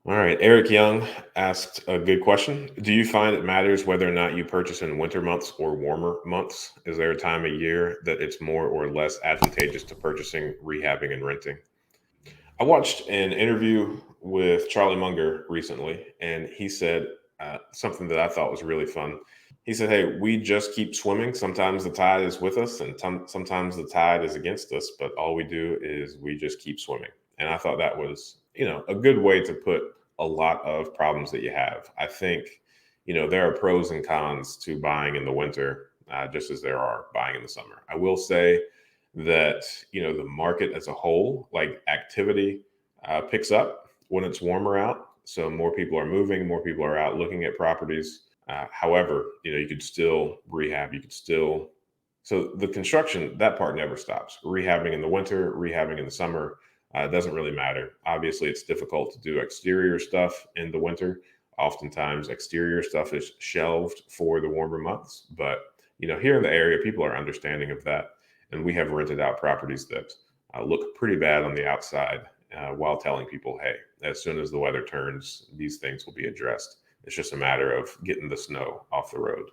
All right. Eric Young asked a good question. Do you find it matters whether or not you purchase in winter months or warmer months? Is there a time of year that it's more or less advantageous to purchasing, rehabbing, and renting? I watched an interview with Charlie Munger recently, and he said something that I thought was really fun. He said, "Hey, we just keep swimming. Sometimes the tide is with us, and sometimes the tide is against us. But all we do is we just keep swimming." And I thought that was, a good way to put a lot of problems that you have. I think, there are pros and cons to buying in the winter, just as there are buying in the summer. I will say that the market as a whole, like activity, picks up when it's warmer out. So more people are moving, more people are out looking at properties. However, you could still rehab. You could still so the construction, that part never stops. Rehabbing in the winter, rehabbing in the summer, doesn't really matter. Obviously, it's difficult to do exterior stuff in the winter. Oftentimes, exterior stuff is shelved for the warmer months. But here in the area, people are understanding of that, and we have rented out properties that look pretty bad on the outside, while telling people, "Hey, as soon as the weather turns, these things will be addressed. It's just a matter of getting the snow off the road."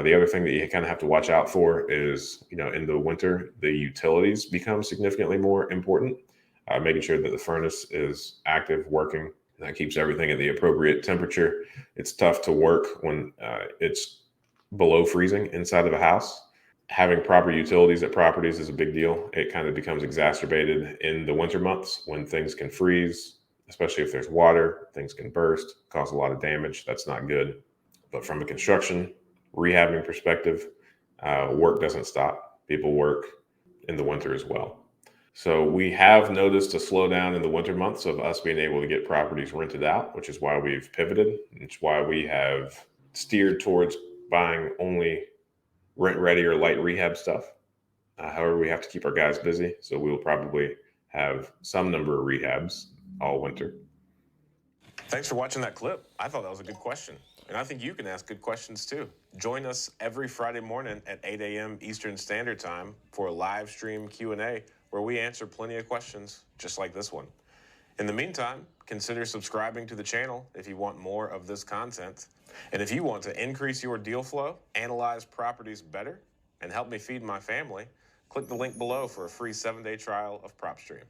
The other thing that you kind of have to watch out for is, in the winter, the utilities become significantly more important. Making sure that the furnace is active, working, that keeps everything at the appropriate temperature. It's tough to work when it's below freezing inside of a house. Having proper utilities at properties is a big deal. It kind of becomes exacerbated in the winter months when things can freeze, especially if there's water, things can burst, cause a lot of damage. That's not good. But from a construction, rehabbing perspective, work doesn't stop. People work in the winter as well. So we have noticed a slowdown in the winter months of us being able to get properties rented out, which is why we've pivoted. It's why we have steered towards buying only rent ready or light rehab stuff. However, we have to keep our guys busy, so we will probably have some number of rehabs all winter. Thanks for watching that clip. I thought that was a good question. And I think you can ask good questions too. Join us every Friday morning at 8 a.m. Eastern Standard Time for a live stream Q&A where we answer plenty of questions just like this one. In the meantime, consider subscribing to the channel if you want more of this content. And if you want to increase your deal flow, analyze properties better, and help me feed my family, click the link below for a free 7-day trial of PropStream.